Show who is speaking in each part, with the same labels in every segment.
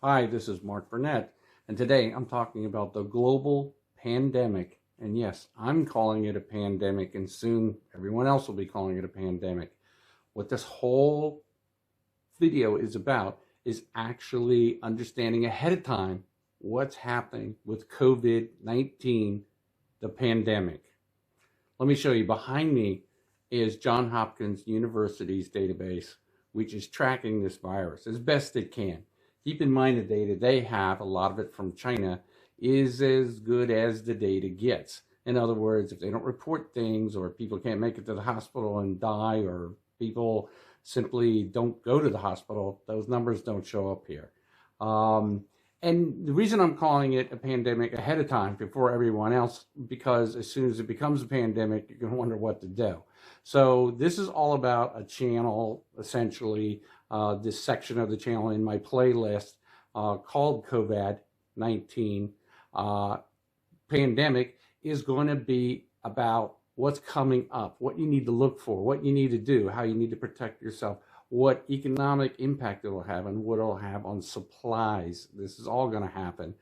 Speaker 1: Hi, this is Mark Burnett, and today I'm talking about the global pandemic. And yes, I'm calling it a pandemic, and soon everyone else will be calling it a pandemic. What this whole video is about is actually understanding ahead of time what's happening with COVID-19, the pandemic. Let me show you. Behind me is Johns Hopkins University's database, which is tracking this virus as best it can. Keep in mind the data they have, a lot of it from China, is as good as the data gets. In other words, if they don't report things, or people can't make it to the hospital and die, or people simply don't go to the hospital, those numbers don't show up here. And the reason I'm calling it a pandemic ahead of time before everyone else, because as soon as it becomes a pandemic, you're going to wonder what to do. So this is all about a channel, essentially, this section of the channel in my playlist called COVID-19 Pandemic is going to be about what's coming up, what you need to look for, what you need to do, how you need to protect yourself, what economic impact it will have, and what it will have on supplies. This is all going to happen.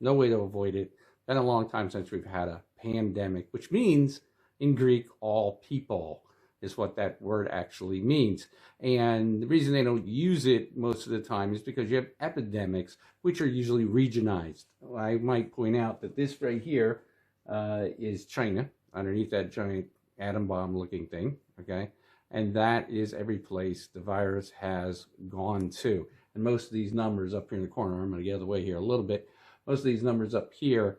Speaker 1: No way to avoid it. Been a long time since we've had a pandemic, which means in Greek, all people is what that word actually means. And the reason they don't use it most of the time is because you have epidemics, which are usually regionalized. I might point out that this right here is China, underneath that giant atom bomb looking thing, okay? And that is every place the virus has gone to. And most of these numbers up here in the corner, I'm going to get out of the way here a little bit, most of these numbers up here,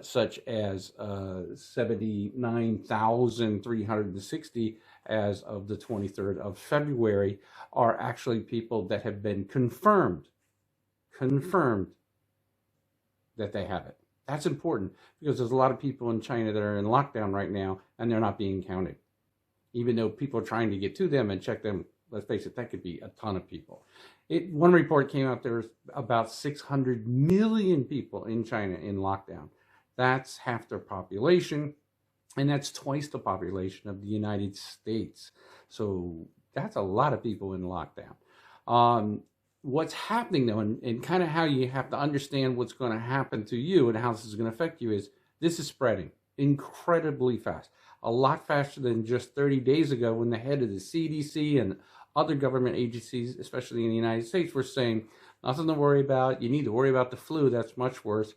Speaker 1: such as 79,360 as of the 23rd of February, are actually people that have been confirmed that they have it. That's important because there's a lot of people in China that are in lockdown right now and they're not being counted. Even though people are trying to get to them and check them, let's face it, that could be a ton of people. One report came out, there's about 600 million people in China in lockdown. That's half their population, and that's twice the population of the United States. So that's a lot of people in lockdown. What's happening though, and kind of how you have to understand what's going to happen to you and how this is going to affect you, is this is spreading incredibly fast. A lot faster than just 30 days ago when the head of the CDC and other government agencies, especially in the United States, were saying, nothing to worry about, you need to worry about the flu, that's much worse.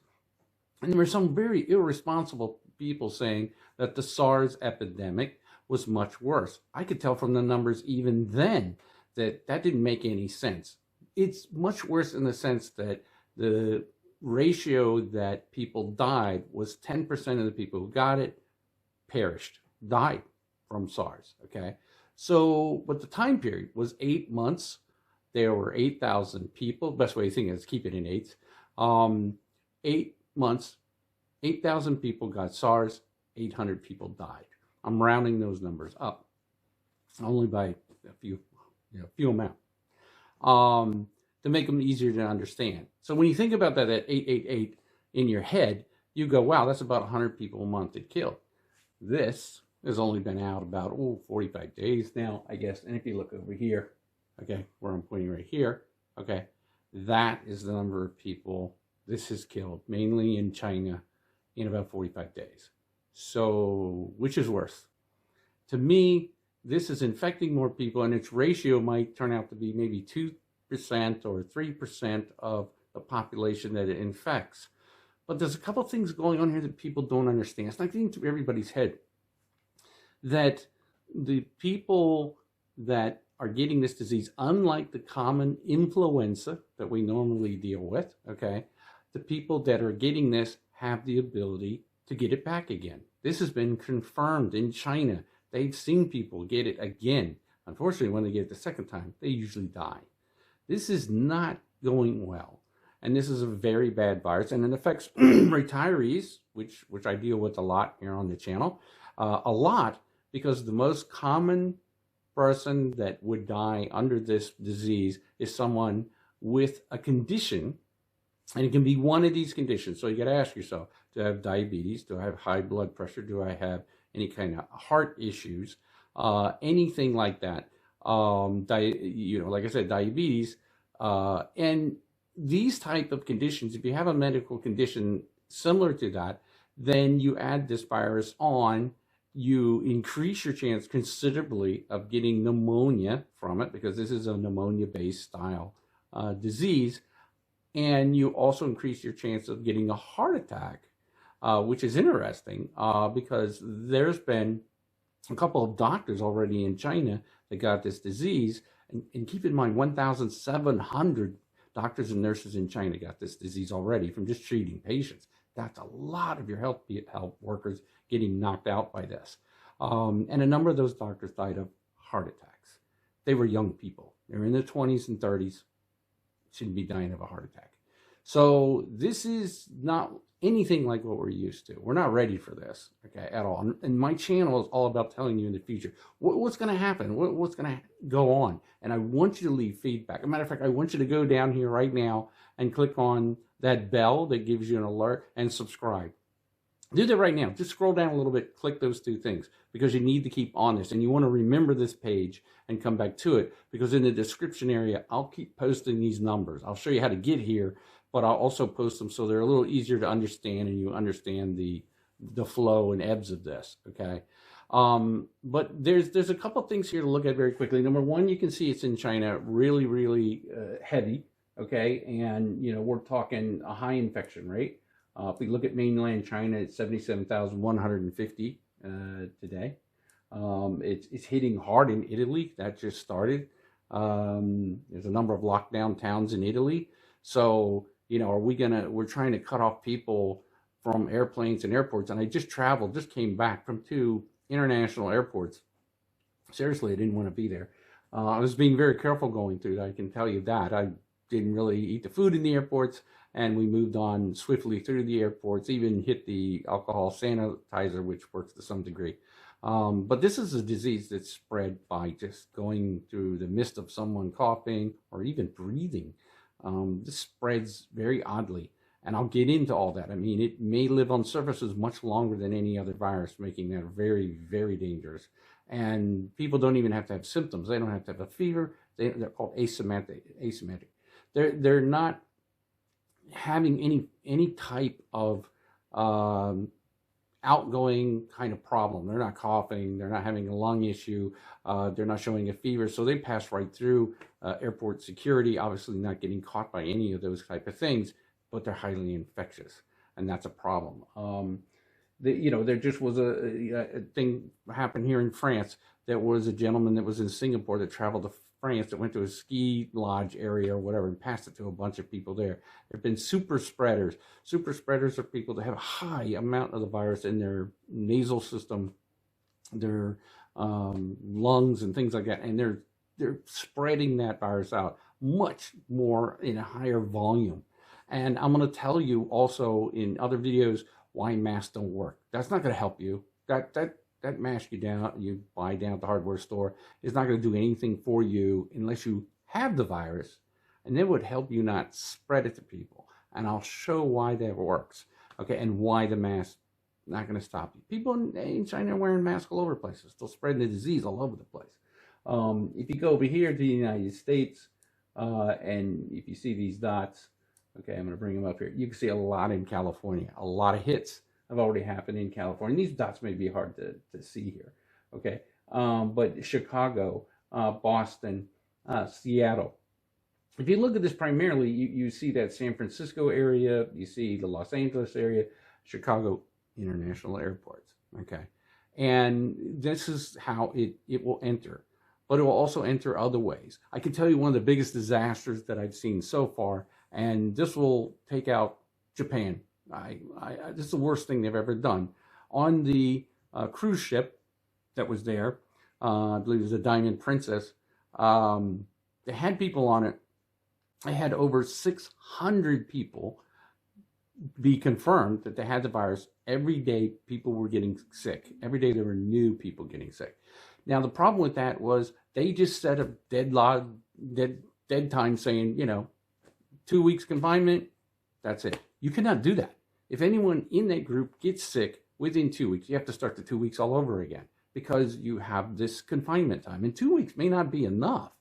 Speaker 1: And there were some very irresponsible people saying that the SARS epidemic was much worse. I could tell from the numbers even then that that didn't make any sense. It's much worse in the sense that the ratio that people died was 10% of the people who got it perished, died from SARS, okay? So, but the time period was 8 months. There were 8,000 people. Best way to think is keep it in eights. 8 months, 8,000 people got SARS, 800 people died. I'm rounding those numbers up, only by a few amount, to make them easier to understand. So when you think about that at 888 in your head, you go, wow, that's about 100 people a month it killed. This has only been out about 45 days now, I guess. And if you look over here, okay, where I'm pointing right here, okay, that is the number of people this has killed, mainly in China, in about 45 days. So, which is worse? To me, this is infecting more people, and its ratio might turn out to be maybe 2% or 3% of the population that it infects. But there's a couple things going on here that people don't understand. It's not getting to everybody's head that the people that are getting this disease, unlike the common influenza that we normally deal with, okay, the people that are getting this have the ability to get it back again. This has been confirmed in China. They've seen people get it again. Unfortunately, when they get it the second time, they usually die. This is not going well. And this is a very bad virus, and it affects retirees, which I deal with a lot here on the channel, a lot, because the most common person that would die under this disease is someone with a condition, and it can be one of these conditions. So you got to ask yourself, do I have diabetes? Do I have high blood pressure? Do I have any kind of heart issues? Anything like that. Like I said, diabetes, and these type of conditions, if you have a medical condition similar to that, then you add this virus on, you increase your chance considerably of getting pneumonia from it, because this is a pneumonia-based style disease, and you also increase your chance of getting a heart attack, which is interesting because there's been a couple of doctors already in China that got this disease, and keep in mind 1,700 doctors and nurses in China got this disease already from just treating patients. That's a lot of your health workers getting knocked out by this. And a number of those doctors died of heart attacks. They were young people. They were in their 20s and 30s. Shouldn't be dying of a heart attack. So this is not anything like what we're used to. We're not ready for this, okay, at all. And my channel is all about telling you in the future what's going to happen, what's going to go on. And I want you to leave feedback. As a matter of fact, I want you to go down here right now and click on that bell that gives you an alert and subscribe. Do that right now. Just scroll down a little bit, click those two things, because you need to keep on this, and you want to remember this page and come back to it, because in the description area, I'll keep posting these numbers. I'll show you how to get here, but I'll also post them so they're a little easier to understand, and you understand the flow and ebbs of this, okay? But there's a couple things here to look at very quickly. Number one, you can see it's in China, really, really heavy, okay? And, you know, we're talking a high infection rate. If we look at mainland China, it's 77,150 today. It's hitting hard in Italy. That just started. There's a number of lockdown towns in Italy. So, you know, we're trying to cut off people from airplanes and airports. And I just came back from 2 international airports. Seriously, I didn't want to be there. I was being very careful going through that. I can tell you that. I didn't really eat the food in the airports, and we moved on swiftly through the airports, even hit the alcohol sanitizer, which works to some degree. But this is a disease that's spread by just going through the midst of someone coughing or even breathing. This spreads very oddly, and I'll get into all that. I mean, it may live on surfaces much longer than any other virus, making that very, very dangerous. And people don't even have to have symptoms. They don't have to have a fever. They're called asymptomatic. They're not having any type of outgoing kind of problem. They're not coughing. They're not having a lung issue. They're not showing a fever. So they pass right through airport security, obviously not getting caught by any of those type of things, but they're highly infectious, and that's a problem. There just was a thing happened here in France. There was a gentleman that was in Singapore that traveled to France, that went to a ski lodge area or whatever and passed it to a bunch of people there. There have been super spreaders. Super spreaders are people that have a high amount of the virus in their nasal system, their lungs and things like that, and they're spreading that virus out much more in a higher volume. And I'm going to tell you also in other videos why masks don't work. That's not going to help you. That mask you buy down at the hardware store is not going to do anything for you unless you have the virus, and it would help you not spread it to people. And I'll show why that works, okay, and why the mask not going to stop you. People in China are wearing masks all over the place. They're still spreading the disease all over the place. If you go over here to the United States, and if you see these dots, okay, I'm going to bring them up here. You can see a lot in California. A lot of hits have already happened in California. These dots may be hard to see here, okay? But Chicago, Boston, Seattle. If you look at this primarily, you see that San Francisco area, you see the Los Angeles area, Chicago International Airports, okay? And this is how it will enter. But it will also enter other ways. I can tell you one of the biggest disasters that I've seen so far, and this will take out Japan. This is the worst thing they've ever done. On the cruise ship that was there, I believe it was the Diamond Princess, they had people on it. They had over 600 people be confirmed that they had the virus. Every day people were getting sick. Every day there were new people getting sick. Now the problem with that was they just set a dead time saying, 2 weeks confinement, that's it. You cannot do that. If anyone in that group gets sick within 2 weeks, you have to start the 2 weeks all over again, because you have this confinement time. And 2 weeks may not be enough.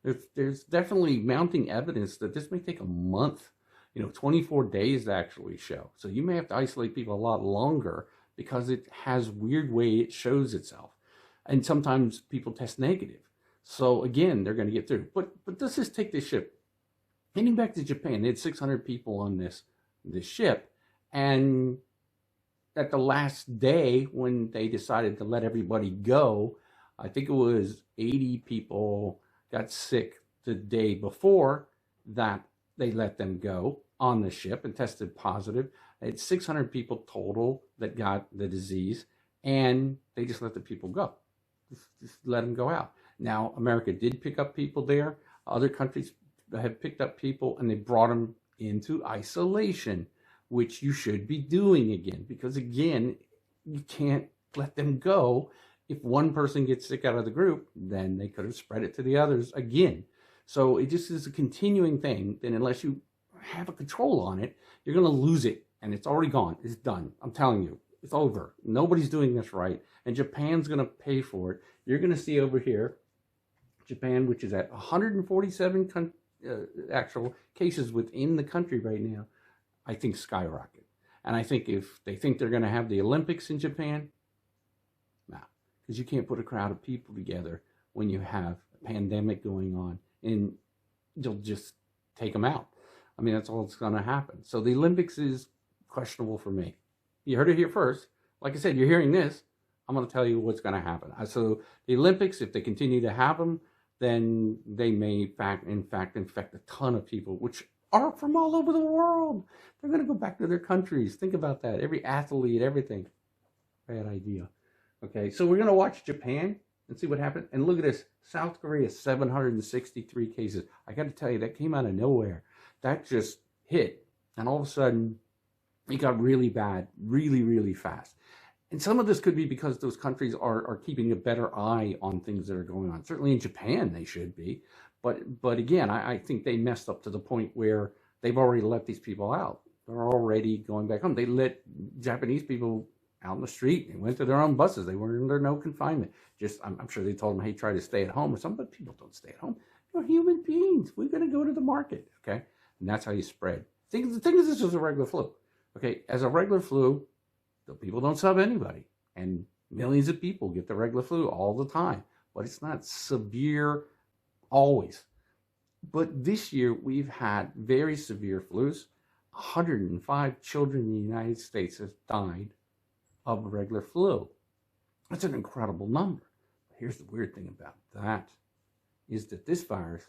Speaker 1: There's definitely mounting evidence that this may take a month, 24 days to actually show. So you may have to isolate people a lot longer because it has weird way it shows itself. And sometimes people test negative. So again, they're going to get through. But let's just take this ship. Getting back to Japan, they had 600 people on this ship. And at the last day when they decided to let everybody go, I think it was 80 people got sick the day before that they let them go on the ship and tested positive. They had 600 people total that got the disease, and they just let the people go. Just let them go out. Now, America did pick up people there. Other countries have picked up people, and they brought them into isolation, which you should be doing again, because again, you can't let them go. If one person gets sick out of the group, then they could have spread it to the others again. So it just is a continuing thing. Then unless you have a control on it, you're going to lose it. And it's already gone. It's done. I'm telling you, it's over. Nobody's doing this right. And Japan's going to pay for it. You're going to see over here, Japan, which is at 147 actual cases within the country right now, I think skyrocket. And I think if they think they're going to have the Olympics in Japan, no, because you can't put a crowd of people together when you have a pandemic going on, and you'll just take them out. I mean, that's all that's going to happen. So the Olympics is questionable for me. You heard it here first. Like I said, you're hearing this. I'm going to tell you what's going to happen. So the Olympics, if they continue to have them, then they may, in fact, infect a ton of people, which are from all over the world. They're going to go back to their countries. Think about that. Every athlete, everything. Bad idea. Okay, so we're going to watch Japan and see what happens. And look at this. South Korea, 763 cases. I got to tell you, that came out of nowhere. That just hit. And all of a sudden, it got really bad, really, really fast. And some of this could be because those countries are keeping a better eye on things that are going on. Certainly in Japan, they should be. But again, I think they messed up to the point where they've already let these people out. They're already going back home. They let Japanese people out in the street. They went to their own buses. They weren't under no confinement. Just, I'm sure they told them, hey, try to stay at home or something. But people don't stay at home. They're human beings. We're going to go to the market, okay? And that's how you spread. The thing is, this is a regular flu. Okay, as a regular flu, the people don't sub anybody. And millions of people get the regular flu all the time. But it's not severe always. But this year, we've had very severe flus. 105 children in the United States have died of regular flu. That's an incredible number. Here's the weird thing about that, is that this virus,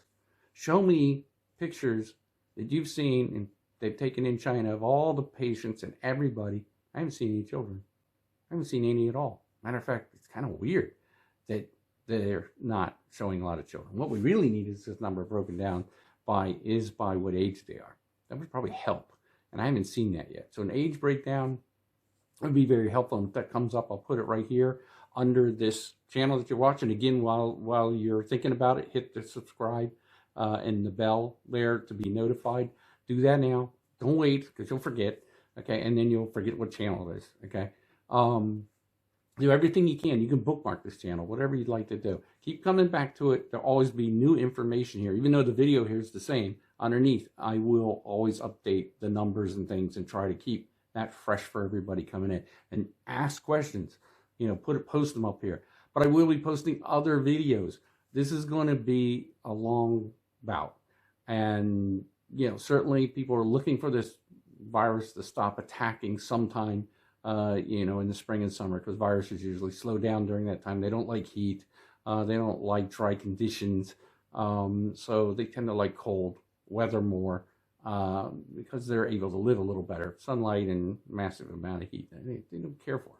Speaker 1: show me pictures that you've seen and they've taken in China of all the patients and everybody. I haven't seen any children. I haven't seen any at all. Matter of fact, it's kind of weird that they're not showing a lot of children. What we really need is this number broken down by what age they are. That would probably help. And I haven't seen that yet. So an age breakdown would be very helpful. And if that comes up, I'll put it right here under this channel that you're watching. Again, while you're thinking about it, hit the subscribe and the bell there to be notified. Do that now. Don't wait, because you'll forget. Okay, and then you'll forget what channel it is. Okay. Do everything you can. You can bookmark this channel, whatever you'd like to do. Keep coming back to it. There'll always be new information here. Even though the video here is the same, underneath, I will always update the numbers and things and try to keep that fresh for everybody coming in. And ask questions. Post them up here. But I will be posting other videos. This is going to be a long bout. And, certainly people are looking for this virus to stop attacking sometime in the spring and summer, because viruses usually slow down during that time. They don't like heat. They don't like dry conditions. So they tend to like cold weather more because they're able to live a little better. Sunlight and massive amount of heat, they don't care for.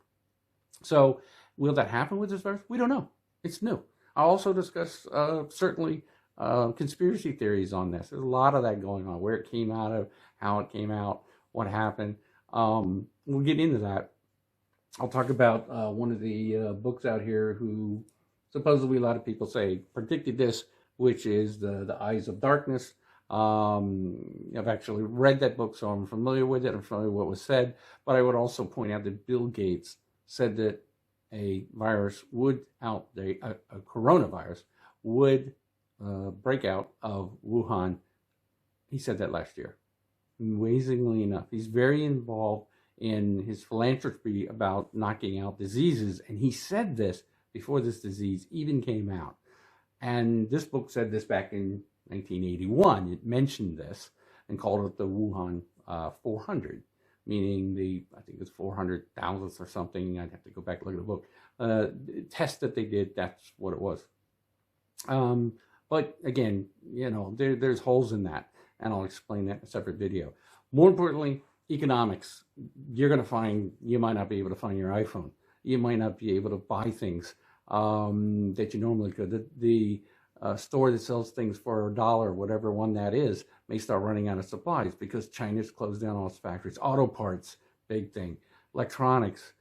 Speaker 1: So will that happen with this virus? We don't know. It's new. I'll also discuss certainly conspiracy theories on this. There's a lot of that going on, where it came out of, how it came out, what happened. We'll get into that. I'll talk about one of the books out here who supposedly a lot of people say predicted this, which is the Eyes of Darkness. I've actually read that book, so I'm familiar with it. I'm familiar with what was said. But I would also point out that Bill Gates said that a virus would a coronavirus would breakout of Wuhan, he said that last year. Amazingly enough, he's very involved in his philanthropy about knocking out diseases, and he said this before this disease even came out. And this book said this back in 1981. It mentioned this and called it the Wuhan 400, meaning I think it's 400,000th or something. I'd have to go back and look at the book. Test that they did, that's what it was. But again, there's holes in that, and I'll explain that in a separate video. More importantly, economics. You're going to find, you might not be able to find your iPhone. You might not be able to buy things that you normally could. The store that sells things for $1, whatever one that is, may start running out of supplies because China's closed down all its factories. Auto parts, big thing. Electronics.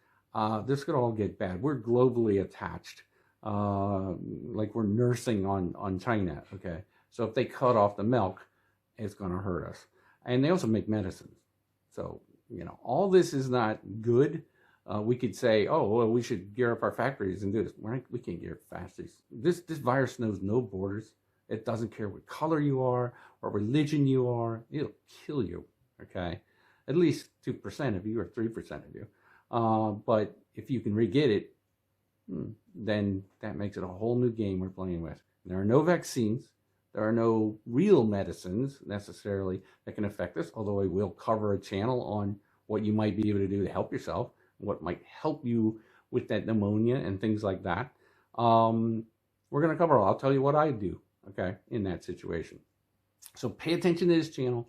Speaker 1: This could all get bad. We're globally attached. Like we're nursing on China, okay? So if they cut off the milk, it's going to hurt us. And they also make medicines. So, all this is not good. We could say, oh, well, we should gear up our factories and do this. We can't gear up factories. This virus knows no borders. It doesn't care what color you are or religion you are. It'll kill you, okay? At least 2% of you or 3% of you. But if you can re-get it, then that makes it a whole new game we're playing with. There are no vaccines. There are no real medicines necessarily that can affect us, although I will cover a channel on what you might be able to do to help yourself, what might help you with that pneumonia and things like that. We're going to cover all. I'll tell you what I do, okay, in that situation. So pay attention to this channel.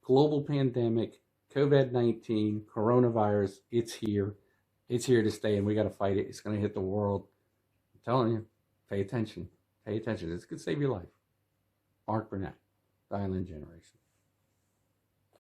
Speaker 1: Global pandemic, COVID-19, coronavirus, it's here. It's here to stay, and we got to fight it. It's going to hit the world. I'm telling you, pay attention. Pay attention. This could save your life. Mark Burnett, Island Generation.